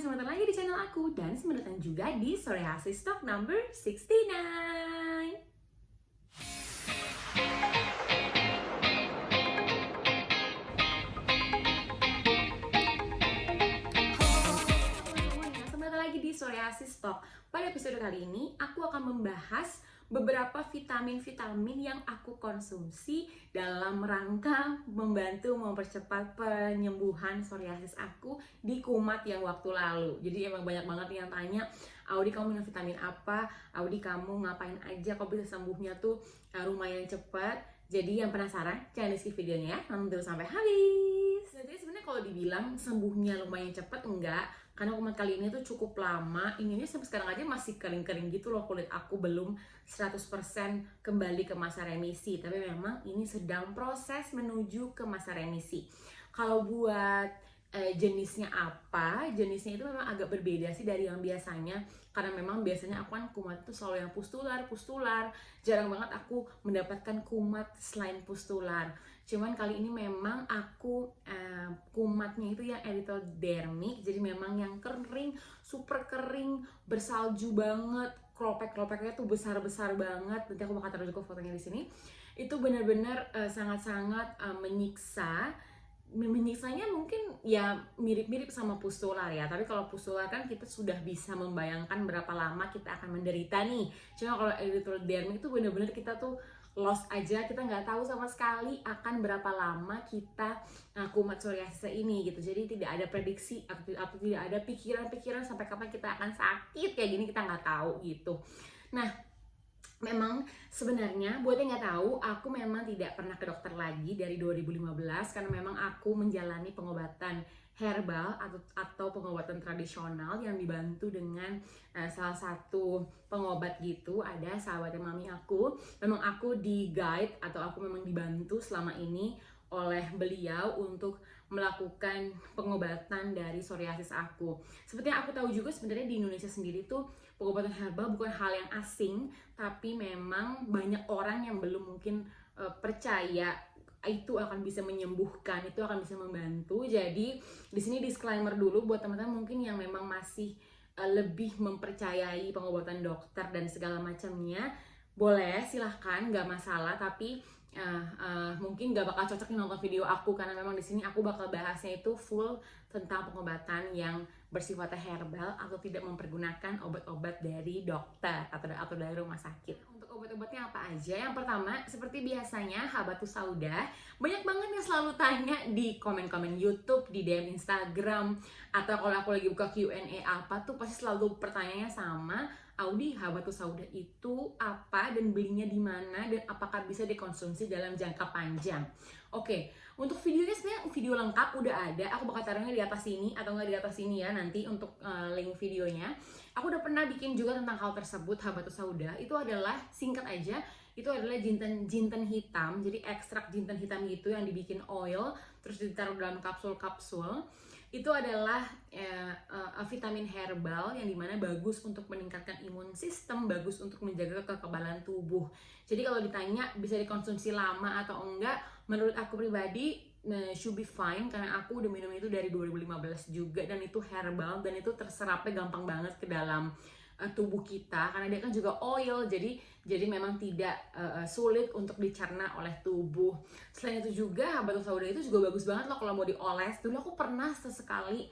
selamat datang lagi di channel aku. Dan selamat datang juga di Psoriasis Talk number 69. Selamat datang lagi di Psoriasis Talk. Pada episode kali ini, aku akan membahas beberapa vitamin-vitamin yang aku konsumsi dalam rangka membantu mempercepat penyembuhan psoriasis aku di kumat yang waktu lalu. Jadi emang banyak banget yang tanya, Audi kamu minum vitamin apa? Audi kamu ngapain aja kok bisa sembuhnya tuh lumayan cepat? Jadi yang penasaran, jangan di skip videonya ya, nonton sampai habis. Nah, jadi sebenarnya kalau dibilang sembuhnya lumayan cepat, enggak, karena kumat kali ini tuh cukup lama. Ininya sampai sekarang aja masih kering-kering gitu loh, kulit aku belum 100% kembali ke masa remisi. Tapi memang ini sedang proses menuju ke masa remisi. Kalau buat jenisnya apa, jenisnya itu memang agak berbeda sih dari yang biasanya. Karena memang biasanya aku kan kumat itu selalu yang pustular. Jarang banget aku mendapatkan kumat selain pustular. Cuman kali ini memang aku kumatnya itu yang erythrodermic. Jadi memang yang kering, super kering, bersalju banget. Klopek-klopeknya tuh besar-besar banget. Nanti aku bakal taruh juga fotonya di sini. Itu benar-benar sangat-sangat menyiksa. Menyiksanya mungkin ya mirip-mirip sama pustular ya, tapi kalau pustular kan kita sudah bisa membayangkan berapa lama kita akan menderita nih. Cuma kalau erythrodermic itu bener-bener kita tuh lost aja, kita nggak tahu sama sekali akan berapa lama kita kumat psoriasis ini gitu. Jadi tidak ada prediksi atau tidak ada pikiran-pikiran sampai kapan kita akan sakit kayak gini, kita nggak tahu gitu. Nah, memang sebenarnya buat yang nggak tahu, aku memang tidak pernah ke dokter lagi dari 2015 karena memang aku menjalani pengobatan herbal atau pengobatan tradisional yang dibantu dengan salah satu pengobat gitu. Ada sahabatnya mami aku, memang aku di guide atau aku memang dibantu selama ini oleh beliau untuk melakukan pengobatan dari psoriasis aku. Seperti yang aku tahu juga sebenarnya di Indonesia sendiri tuh pengobatan herbal bukan hal yang asing, tapi memang banyak orang yang belum mungkin percaya itu akan bisa menyembuhkan, itu akan bisa membantu. Jadi di sini disclaimer dulu buat teman-teman mungkin yang memang masih lebih mempercayai pengobatan dokter dan segala macamnya. Boleh, silahkan, nggak masalah, tapi mungkin gak bakal cocok nih nonton video aku karena memang di sini aku bakal bahasnya itu full tentang pengobatan yang bersifat herbal atau tidak mempergunakan obat-obat dari dokter atau dari rumah sakit. Untuk obat-obatnya apa aja? Yang pertama, seperti biasanya Habatus Sauda. Banyak banget yang selalu tanya di komen-komen YouTube, di DM Instagram, atau kalau aku lagi buka Q&A apa tuh pasti selalu pertanyaannya sama. Audi, Habatus Sauda itu apa dan belinya di mana dan apakah bisa dikonsumsi dalam jangka panjang? Oke, untuk videonya sebenarnya video lengkap udah ada. Aku bakal taruhnya di atas sini atau nggak di atas sini ya nanti untuk link videonya. Aku udah pernah bikin juga tentang hal tersebut. Habatus Sauda itu adalah, singkat aja, itu adalah jinten hitam. Jadi ekstrak jinten hitam gitu yang dibikin oil terus ditaruh dalam kapsul-kapsul. Itu adalah vitamin herbal yang dimana bagus untuk meningkatkan imun sistem, bagus untuk menjaga kekebalan tubuh. Jadi kalau ditanya bisa dikonsumsi lama atau enggak, menurut aku pribadi should be fine karena aku udah minum itu dari 2015 juga dan itu herbal dan itu terserapnya gampang banget ke dalam tubuh kita karena dia kan juga oil, jadi memang tidak sulit untuk dicerna oleh tubuh. Selain itu juga Habatus Sauda itu juga bagus banget loh kalau mau dioles. Dulu aku pernah sesekali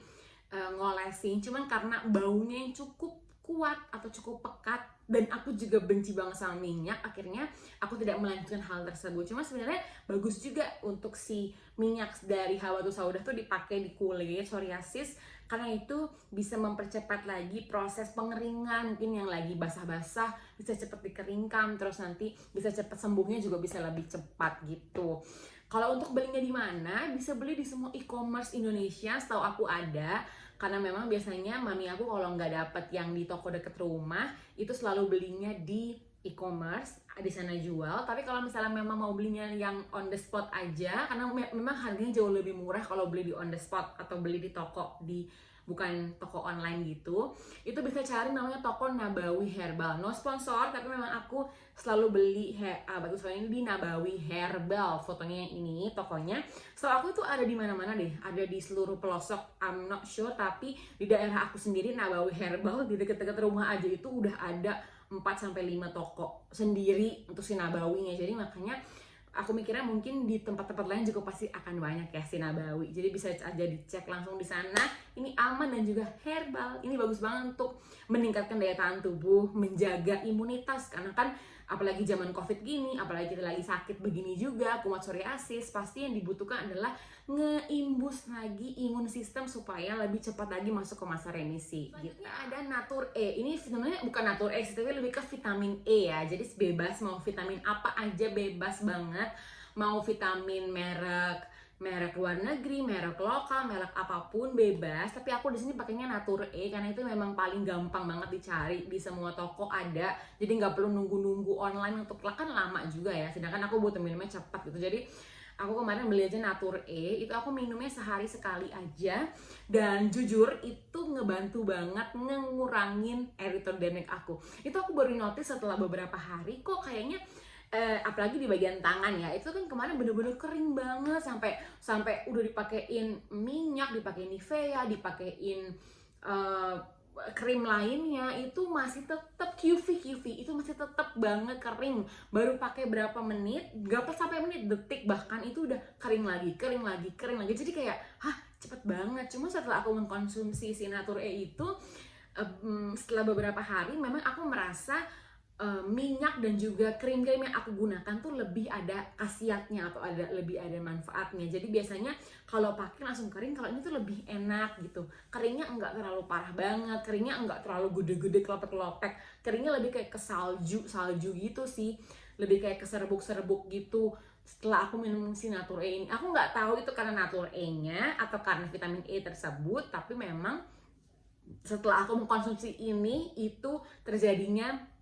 ngolesin, cuman karena baunya yang cukup kuat atau cukup pekat dan aku juga benci banget sama minyak, akhirnya aku tidak melanjutkan hal tersebut. Cuma sebenarnya bagus juga untuk si minyak dari Habatus Sauda tuh dipakai di kulit psoriasis karena itu bisa mempercepat lagi proses pengeringan. Mungkin yang lagi basah-basah bisa cepat dikeringkan, terus nanti bisa cepat sembuhnya juga bisa lebih cepat gitu. Kalau untuk belinya di mana, bisa beli di semua e-commerce Indonesia, setahu aku ada. Karena memang biasanya mami aku kalau nggak dapet yang di toko deket rumah, itu selalu belinya di e-commerce di sana jual. Tapi kalau misalnya memang mau belinya yang on the spot aja, karena memang harganya jauh lebih murah kalau beli di on the spot atau beli di toko bukan toko online gitu, itu bisa cari namanya toko Nabawi Herbal. No sponsor, tapi memang aku selalu beli batu soalnya ini di Nabawi Herbal. Fotonya yang ini tokonya. So aku itu ada di mana-mana deh, ada di seluruh pelosok. I'm not sure, tapi di daerah aku sendiri Nabawi Herbal di dekat-dekat rumah aja itu udah ada 4-5 toko sendiri untuk si Nabawinya. Jadi makanya aku mikirnya mungkin di tempat-tempat lain juga pasti akan banyak ya si Nabawi. Jadi bisa aja dicek langsung di sana. Ini aman dan juga herbal. Ini bagus banget untuk meningkatkan daya tahan tubuh, menjaga imunitas. Karena kan apalagi zaman Covid gini, apalagi kita lagi sakit begini juga, kumat psoriasis, pasti yang dibutuhkan adalah ngeimbus lagi imun sistem supaya lebih cepat lagi masuk ke masa remisi. Selanjutnya ada Natur E. Ini sebenarnya bukan Natur E, tapi lebih ke vitamin E ya. Jadi bebas mau vitamin apa aja bebas banget. Mau vitamin merek luar negeri, merek lokal, merek apapun bebas. Tapi aku di sini pakainya Natur E karena itu memang paling gampang banget dicari, di semua toko ada. Jadi nggak perlu nunggu-nunggu online untuk kan lama juga ya. Sedangkan aku butuh minumnya cepat gitu. Jadi aku kemarin beli aja Natur E, itu aku minumnya sehari sekali aja. Dan jujur itu ngebantu banget ngurangin erythrodermic aku. Itu aku baru notice setelah beberapa hari kok kayaknya apalagi di bagian tangan ya, itu kan kemarin bener-bener kering banget sampai udah dipakein minyak, dipakein Nivea, dipakein krim lainnya, itu masih tetap QV itu masih tetap banget kering. Baru pakai berapa menit, berapa sampai menit, detik bahkan itu udah kering lagi. Jadi kayak cepet banget. Cuma setelah aku mengkonsumsi si Natur E itu setelah beberapa hari memang aku merasa minyak dan juga krim-krim yang aku gunakan tuh lebih ada khasiatnya atau lebih ada manfaatnya. Jadi biasanya kalau pakai langsung kering, kalau ini tuh lebih enak gitu. Keringnya enggak terlalu parah banget, keringnya enggak terlalu gede-gede kelopek-kelopek. Keringnya lebih kayak ke salju gitu sih. Lebih kayak ke serbuk-serbuk gitu. Setelah aku minum si Natur E ini, aku nggak tahu itu karena Natur E-nya atau karena vitamin E tersebut, tapi memang setelah aku mengkonsumsi ini itu terjadinya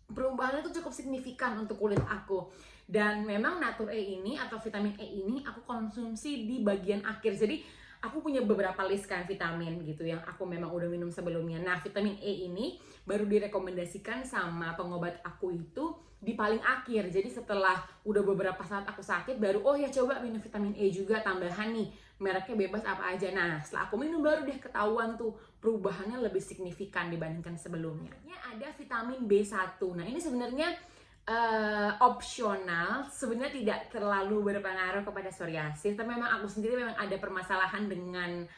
perubahannya itu cukup signifikan untuk kulit aku. Dan memang Natur E ini atau vitamin E ini aku konsumsi di bagian akhir. Jadi aku punya beberapa list kan vitamin gitu yang aku memang udah minum sebelumnya. Nah, vitamin E ini baru direkomendasikan sama pengobat aku itu di paling akhir. Jadi setelah udah beberapa saat aku sakit baru coba minum vitamin E juga tambahan nih. Mereknya bebas apa aja. Nah, setelah aku minum baru deh ketahuan tuh perubahannya lebih signifikan dibandingkan sebelumnya. Ada vitamin B1. Nah, ini sebenarnya opsional, sebenarnya tidak terlalu berpengaruh kepada psoriasis, tapi memang aku sendiri memang ada permasalahan dengan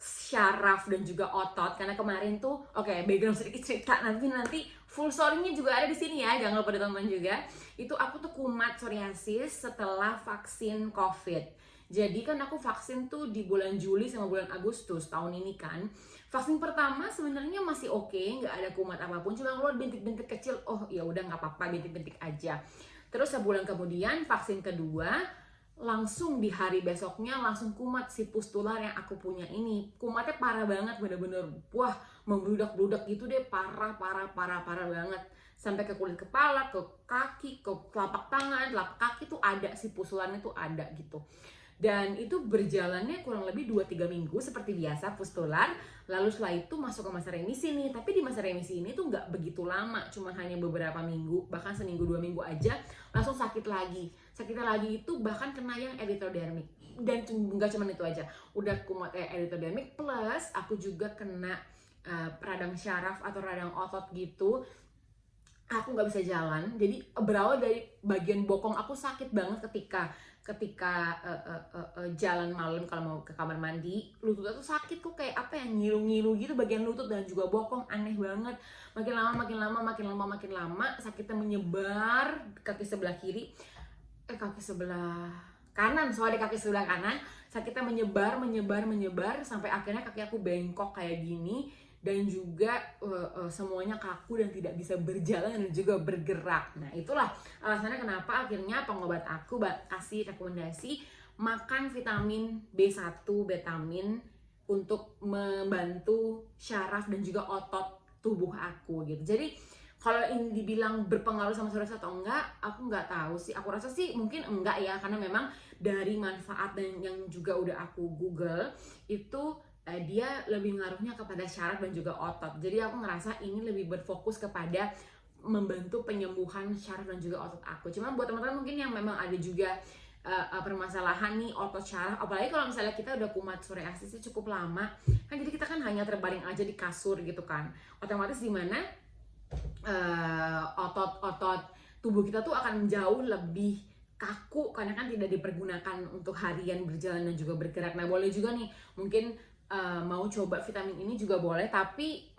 syaraf dan juga otot karena kemarin tuh background sedikit cerita nanti full story-nya juga ada di sini ya, jangan lupa ditonton juga. Itu aku tuh kumat psoriasis setelah vaksin COVID. Jadi kan aku vaksin tuh di bulan Juli sama bulan Agustus tahun ini kan. Vaksin pertama sebenarnya masih oke, nggak ada kumat apapun, cuma keluar bintik-bintik kecil. Oh ya udah nggak apa-apa, bintik-bintik aja. Terus sebulan kemudian vaksin kedua, langsung di hari besoknya langsung kumat si pustular yang aku punya ini. Kumatnya parah banget, bener-bener wah membludak-bludak gitu deh, parah banget. Sampai ke kulit kepala, ke kaki, ke telapak tangan, telapak kaki tuh ada si pustularnya tuh ada gitu. Dan itu berjalannya kurang lebih 2-3 minggu seperti biasa pustular. Lalu setelah itu masuk ke masa remisi nih. Tapi di masa remisi ini tuh nggak begitu lama, cuma hanya beberapa minggu, bahkan seminggu 2 minggu aja langsung sakit lagi. Sakitnya lagi itu bahkan kena yang erythrodermic. Dan nggak cuma itu aja, udah kumat erythrodermic plus aku juga kena radang syaraf atau radang otot gitu. Aku nggak bisa jalan, jadi berawal dari bagian bokong aku sakit banget ketika jalan malam kalau mau ke kamar mandi. Lututnya tuh sakit tuh kayak ngilu-ngilu gitu bagian lutut dan juga bokong, aneh banget. Makin lama sakitnya menyebar kaki sebelah kiri, kaki sebelah kanan, soalnya kaki sebelah kanan sakitnya menyebar sampai akhirnya kaki aku bengkok kayak gini. Dan juga semuanya kaku dan tidak bisa berjalan dan juga bergerak. Nah itulah alasannya kenapa akhirnya pengobat aku kasih rekomendasi makan vitamin B1, vitamin untuk membantu syaraf dan juga otot tubuh aku gitu. Jadi Kalau ini dibilang berpengaruh sama psoriasis atau enggak, aku nggak tahu sih. Aku rasa sih mungkin enggak ya, karena memang dari manfaat dan yang juga udah aku Google itu dia lebih ngaruhnya kepada syaraf dan juga otot. Jadi aku ngerasa ini lebih berfokus kepada membantu penyembuhan syaraf dan juga otot aku. Cuman buat teman-teman mungkin yang memang ada juga permasalahan nih otot syaraf, apalagi kalau misalnya kita udah kumat psoriasisnya cukup lama kan, jadi kita kan hanya terbaring aja di kasur gitu kan, otomatis dimana otot-otot tubuh kita tuh akan jauh lebih kaku karena kan tidak dipergunakan untuk harian berjalan dan juga bergerak. Nah boleh juga nih mungkin mau coba vitamin ini juga boleh, tapi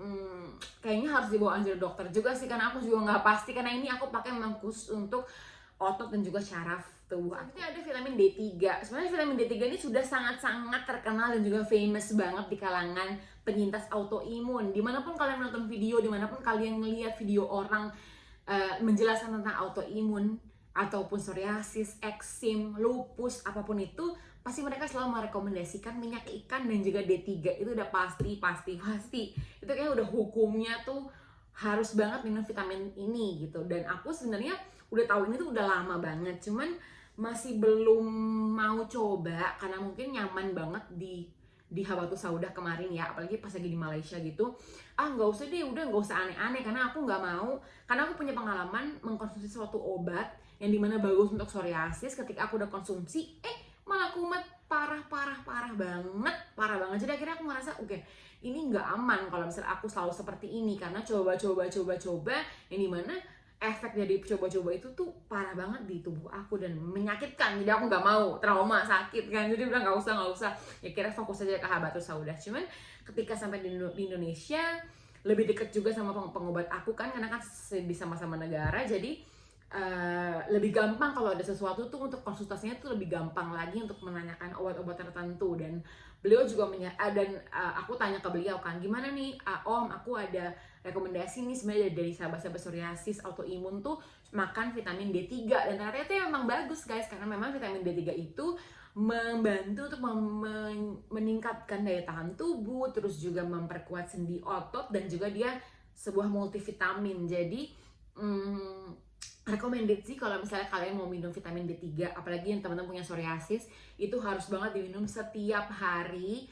kayaknya harus dibawa anjur dokter juga sih, karena aku juga nggak pasti, karena ini aku pakai memang khusus untuk otot dan juga syaraf tubuh. Selanjutnya ada vitamin D3. Sebenarnya vitamin D3 ini sudah sangat-sangat terkenal dan juga famous banget di kalangan penyintas autoimun. Dimanapun kalian nonton video, dimanapun kalian ngelihat video orang menjelaskan tentang autoimun ataupun psoriasis, eksim, lupus, apapun itu, pasti mereka selalu merekomendasikan minyak ikan dan juga D3. Itu udah pasti. Itu kayak udah hukumnya tuh harus banget minum vitamin ini gitu. Dan aku sebenarnya udah tahu ini tuh udah lama banget, cuman masih belum mau coba karena mungkin nyaman banget di Habatus Sauda kemarin ya, apalagi pas lagi di Malaysia gitu. Nggak usah deh, udah nggak usah aneh-aneh, karena aku nggak mau, karena aku punya pengalaman mengkonsumsi suatu obat yang dimana bagus untuk psoriasis. Ketika aku udah konsumsi malah kumat parah banget. Jadi akhirnya aku ngerasa oke, ini nggak aman kalau misalnya aku selalu seperti ini, karena coba yang dimana efek dari coba-coba itu tuh parah banget di tubuh aku dan menyakitkan. Jadi aku nggak mau, trauma, sakit kan, jadi bilang nggak usah, ya kira fokus aja ke Habatus Sauda. Cuman ketika sampai di Indonesia lebih deket juga sama pengobat aku kan, karena kan di sama-sama negara, jadi lebih gampang kalau ada sesuatu tuh untuk konsultasinya tuh lebih gampang lagi untuk menanyakan obat-obat tertentu. Dan beliau juga aku tanya ke beliau kan, gimana nih Om, aku ada rekomendasi nih sebenarnya dari sahabat-sahabat psoriasis autoimun tuh makan vitamin D3, dan ternyata itu memang bagus guys, karena memang vitamin D3 itu membantu untuk meningkatkan daya tahan tubuh, terus juga memperkuat sendi otot, dan juga dia sebuah multivitamin. Jadi recommended sih kalau misalnya kalian mau minum vitamin D3, apalagi yang teman-teman punya psoriasis, itu harus banget diminum setiap hari.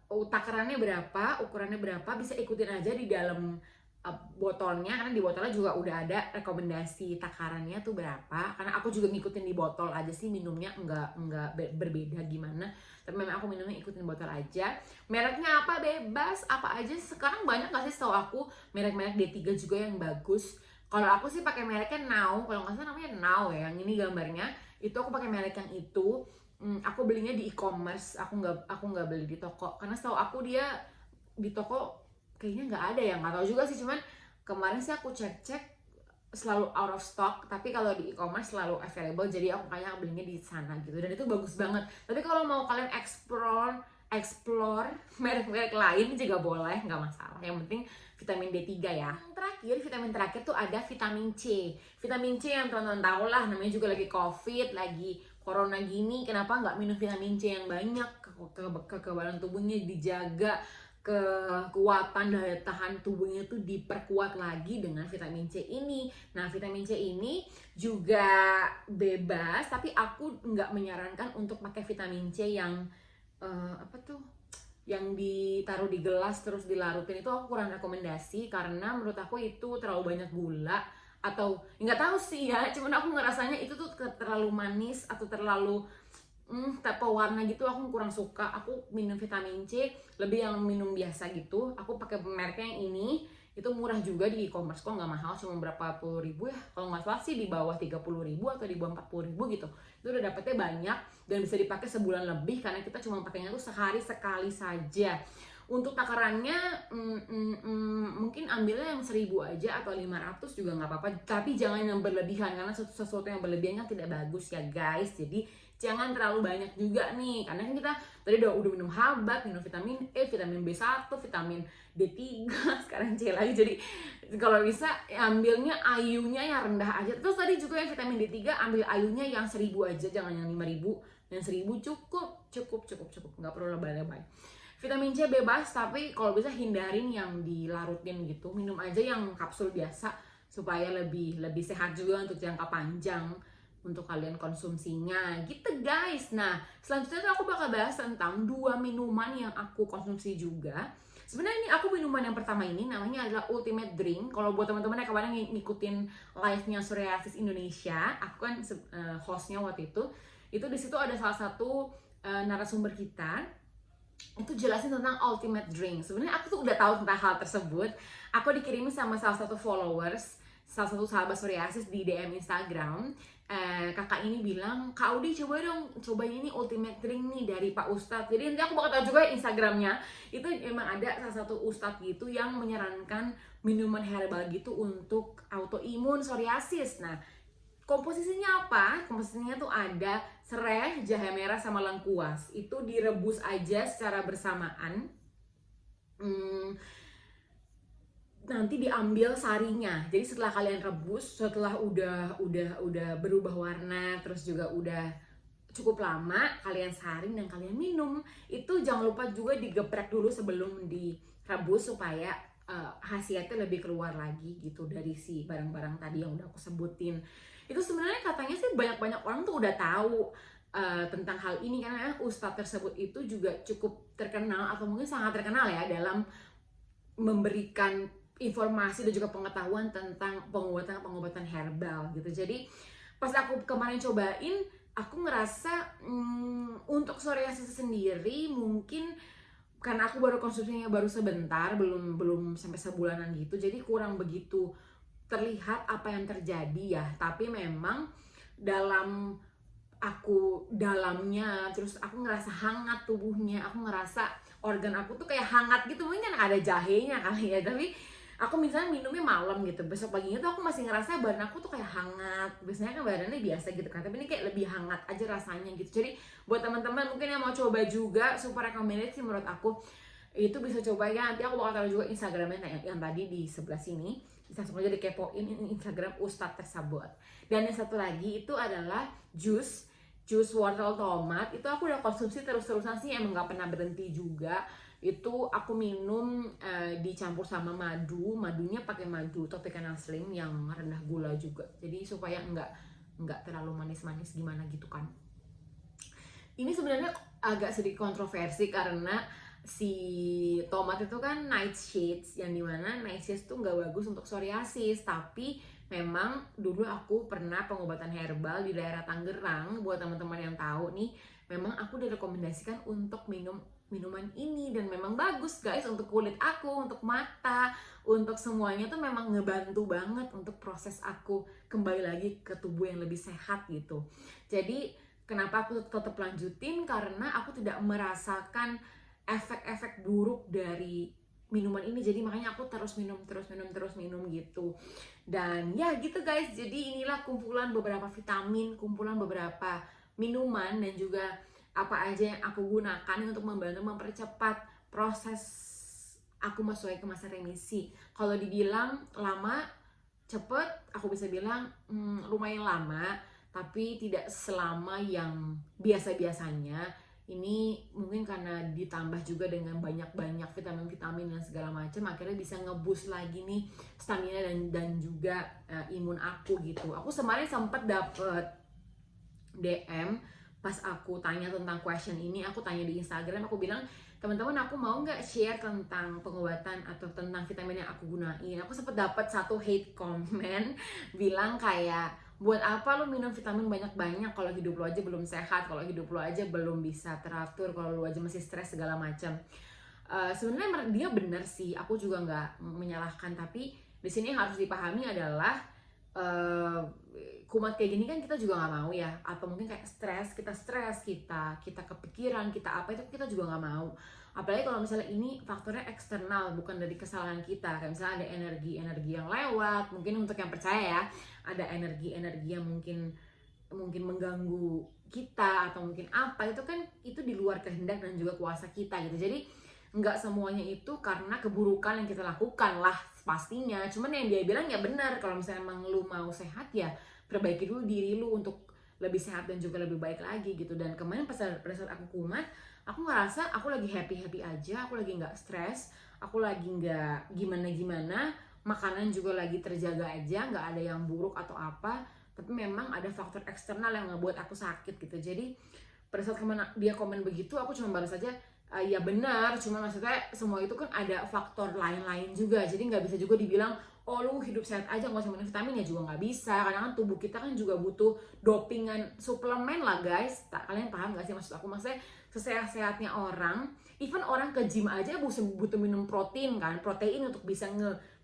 Takarannya berapa, ukurannya berapa, bisa ikutin aja di dalam botolnya, karena di botolnya juga udah ada rekomendasi takarannya tuh berapa. Karena aku juga ngikutin di botol aja sih minumnya, enggak berbeda gimana, tapi memang aku minumnya ikutin botol aja. Mereknya apa bebas, apa aja sekarang banyak gak sih, setahu aku merek-merek D3 juga yang bagus. Kalau aku sih pakai mereknya Now, kalau nggak salah namanya Now ya, yang ini gambarnya. Itu aku pakai merek yang itu. Aku belinya di e-commerce, aku nggak beli di toko, karena setahu aku dia di toko kayaknya nggak ada ya, nggak tahu juga sih. Cuman kemarin sih aku cek selalu out of stock, tapi kalau di e-commerce selalu available, jadi aku kayaknya belinya di sana gitu, dan itu bagus banget. Tapi kalau mau kalian explore merek-merek lain juga boleh, nggak masalah, yang penting vitamin D3 ya. Vitamin terakhir tuh ada vitamin C. Vitamin C yang teman-teman tahu lah, namanya juga lagi COVID, lagi corona gini, kenapa nggak minum vitamin C yang banyak? Kekebalan tubuhnya dijaga, kekuatan daya tahan tubuhnya tuh diperkuat lagi dengan vitamin C ini. Nah, vitamin C ini juga bebas, tapi aku nggak menyarankan untuk pakai vitamin C yang yang ditaruh di gelas terus dilarutin. Itu aku kurang rekomendasi, karena menurut aku itu terlalu banyak gula, atau nggak tahu sih ya, cuman aku ngerasanya itu tuh terlalu manis atau terlalu pewarna gitu, aku kurang suka. Aku minum vitamin C lebih yang minum biasa gitu. Aku pakai mereknya yang ini, itu murah juga di e-commerce, kok nggak mahal, cuma berapa puluh ribu ya, kalau nggak salah sih di bawah 30.000 atau di bawah 40.000 gitu. Itu udah dapetnya banyak dan bisa dipakai sebulan lebih, karena kita cuma pakainya tuh sehari sekali saja. Untuk takarannya mungkin ambilnya yang 1000 aja atau 500 juga nggak apa-apa, tapi jangan yang berlebihan, karena sesuatu yang berlebihan kan tidak bagus ya guys. Jadi jangan terlalu banyak juga nih, karena kan kita tadi udah minum habat, minum vitamin E, vitamin B1, vitamin D3, sekarang C lagi. Jadi kalau bisa ambilnya IU-nya yang rendah aja. Terus tadi juga yang vitamin D3 ambil IU-nya yang 1000 aja, jangan yang 5000. Yang 1000 cukup, nggak perlu lebay-lebay. vitamin C bebas, tapi kalau bisa hindarin yang dilarutin gitu, minum aja yang kapsul biasa supaya lebih sehat juga untuk jangka panjang untuk kalian konsumsinya gitu guys. Nah selanjutnya tuh aku bakal bahas tentang 2 minuman yang aku konsumsi juga. Sebenarnya ini aku minuman yang pertama ini namanya adalah Ultimate Drink. Kalau buat teman-teman yang kemarin ngikutin live-nya Psoriasis Indonesia, aku kan hostnya waktu itu di situ ada salah satu narasumber kita itu jelasin tentang Ultimate Drink. Sebenarnya aku tuh udah tahu tentang hal tersebut. Aku dikirimin sama salah satu followers, salah satu sahabat psoriasis di DM Instagram. Kakak ini bilang, Kak Udi coba dong, cobain ini Ultimate Drink nih dari Pak Ustadz. Jadi nanti aku bakal tahu juga Instagramnya. Itu memang ada salah satu ustadz gitu yang menyarankan minuman herbal gitu untuk autoimun psoriasis. Nah, komposisinya apa? Komposisinya tuh ada serai, jahe merah, sama lengkuas. Itu direbus aja secara bersamaan. Nanti diambil sarinya. Jadi setelah kalian rebus, setelah udah berubah warna, terus juga udah cukup lama, kalian saring dan kalian minum. Itu jangan lupa juga digeprek dulu sebelum direbus supaya khasiatnya lebih keluar lagi gitu dari si barang-barang tadi yang udah aku sebutin. Itu sebenarnya katanya sih banyak orang tuh udah tahu tentang hal ini, karena ustadz tersebut itu juga cukup terkenal atau mungkin sangat terkenal ya dalam memberikan informasi dan juga pengetahuan tentang pengobatan herbal gitu. Jadi pas aku kemarin cobain, aku ngerasa untuk psoriasis sendiri mungkin karena aku baru konsumsinya baru sebentar, belum sampai sebulanan gitu, jadi kurang begitu terlihat apa yang terjadi ya. Tapi memang dalamnya, terus aku ngerasa hangat tubuhnya, aku ngerasa organ aku tuh kayak hangat gitu. Mungkin kan ada jahenya kali ya, tapi aku misalnya minumnya malam gitu, besok paginya tuh aku masih ngerasa badan aku tuh kayak hangat. Biasanya kan badannya biasa gitu kan, tapi ini kayak lebih hangat aja rasanya gitu. Jadi buat teman-teman mungkin yang mau coba juga, super recommended sih menurut aku, itu bisa coba ya. Nanti aku bakal taruh juga Instagramnya yang tadi di sebelah sini, bisa langsung aja dikepoin Instagram Ustadz tersebut. Dan yang satu lagi itu adalah jus wortel tomat. Itu aku udah konsumsi terus-terusan sih, emang gak pernah berhenti juga. Itu aku minum dicampur sama madunya pakai madu Tropicana Slim yang rendah gula juga, jadi supaya nggak terlalu manis-manis gimana gitu kan. Ini sebenarnya agak sedikit kontroversi karena si tomat itu kan nightshades, yang dimana nightshades tuh nggak bagus untuk psoriasis. Tapi memang dulu aku pernah pengobatan herbal di daerah Tangerang. Buat teman-teman yang tahu nih, memang aku direkomendasikan untuk minum minuman ini, dan memang bagus guys untuk kulit aku, untuk mata, untuk semuanya tuh memang ngebantu banget untuk proses aku kembali lagi ke tubuh yang lebih sehat gitu. Jadi kenapa aku tetap lanjutin, karena aku tidak merasakan efek-efek buruk dari minuman ini. Jadi makanya aku terus minum gitu. Dan ya gitu guys, jadi inilah kumpulan beberapa vitamin, kumpulan beberapa minuman, dan juga apa aja yang aku gunakan untuk membantu mempercepat proses aku masuk ke masa remisi. Kalau dibilang lama, cepet, aku bisa bilang lumayan lama, tapi tidak selama yang biasa-biasanya. Ini mungkin karena ditambah juga dengan banyak vitamin-vitamin dan segala macam, akhirnya bisa nge-boost lagi nih stamina dan juga imun aku gitu. Aku kemarin sempat dapet DM pas aku tanya tentang question ini. Aku tanya di Instagram, aku bilang, teman-teman aku mau nggak share tentang pengobatan atau tentang vitamin yang aku gunain. Aku sempat dapat satu hate comment bilang kayak, buat apa lo minum vitamin banyak-banyak kalau hidup lo aja belum sehat, kalau hidup lo aja belum bisa teratur, kalau lo aja masih stres segala macam. Sebenarnya dia benar sih, aku juga nggak menyalahkan, tapi di sini yang harus dipahami adalah kumat kayak gini kan kita juga nggak mau ya, atau mungkin kayak kita kepikiran, kita apa, itu kita juga nggak mau. Apalagi kalau misalnya ini faktornya eksternal, bukan dari kesalahan kita. Kayak misalnya ada energi yang lewat, mungkin untuk yang percaya ya, ada energi yang mungkin mengganggu kita, atau mungkin apa, itu kan itu di luar kehendak dan juga kuasa kita gitu. Jadi nggak semuanya itu karena keburukan yang kita lakukan lah pastinya. Cuman yang dia bilang ya benar, kalau misalnya emang lu mau sehat ya perbaiki dulu diri lu untuk lebih sehat dan juga lebih baik lagi gitu. Dan kemarin pada saat aku kumat, aku ngerasa aku lagi happy aja, aku lagi nggak stres, aku lagi nggak gimana, makanan juga lagi terjaga aja, nggak ada yang buruk atau apa. Tapi memang ada faktor eksternal yang ngebuat aku sakit gitu. Jadi pada saat dia komen begitu, aku cuma balas aja, ya benar, cuma maksudnya semua itu kan ada faktor lain-lain juga. Jadi nggak bisa juga dibilang, oh lu hidup sehat aja nggak usah minum vitamin, ya juga nggak bisa. Karena kan tubuh kita kan juga butuh dopingan suplemen lah guys. Kalian paham gak sih maksud aku? Maksudnya sesehat-sehatnya orang, even orang ke gym aja butuh minum protein kan, protein untuk bisa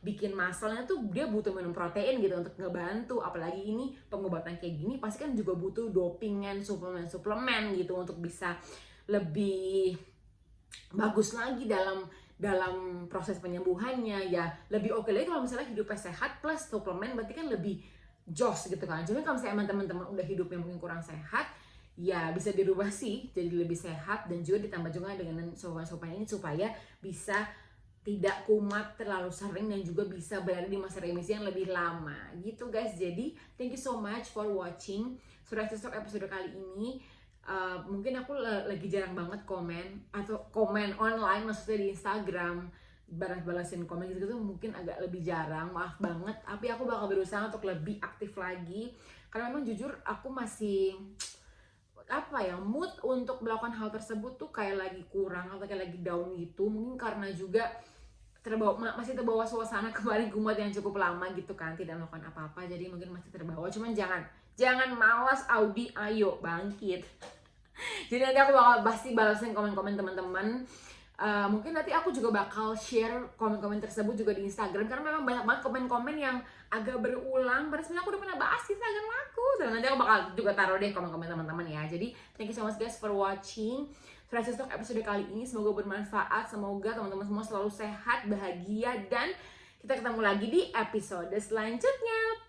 bikin muscle-nya tuh dia butuh minum protein gitu untuk ngebantu. Apalagi ini pengobatan kayak gini pasti kan juga butuh dopingan, suplemen gitu untuk bisa lebih bagus lagi dalam proses penyembuhannya. Ya lebih oke lagi kalau misalnya hidupnya sehat plus suplemen, berarti kan lebih jos gitu kan. Jadi kalau misalnya teman-teman udah hidupnya mungkin kurang sehat, ya bisa dirubah sih jadi lebih sehat, dan juga ditambah juga dengan suplemen ini supaya bisa tidak kumat terlalu sering dan juga bisa berada di masa remisi yang lebih lama gitu guys. Jadi thank you so much for watching Surrealistic episode kali ini. Mungkin aku lagi jarang banget komen atau komen online, maksudnya di Instagram balas-balasin komen gitu mungkin agak lebih jarang, maaf banget. Tapi aku bakal berusaha untuk lebih aktif lagi karena memang jujur aku masih mood untuk melakukan hal tersebut tuh kayak lagi kurang atau kayak lagi down gitu. Mungkin karena juga masih terbawa suasana kemarin kumat yang cukup lama gitu kan, tidak melakukan apa-apa, jadi mungkin masih terbawa. Cuman jangan malas, Audi, ayo bangkit. Jadi nanti aku bakal pasti balasin komen-komen teman-teman. Mungkin nanti aku juga bakal share komen-komen tersebut juga di Instagram, karena memang banyak banget komen-komen yang agak berulang. Padahal sebenarnya aku udah pernah bahas di Instagram aku. Dan nanti aku bakal juga taruh deh komen-komen teman-teman ya. Jadi thank you so much guys for watching Surrealistic episode kali ini. Semoga bermanfaat, semoga teman-teman semua selalu sehat, bahagia, dan kita ketemu lagi di episode selanjutnya.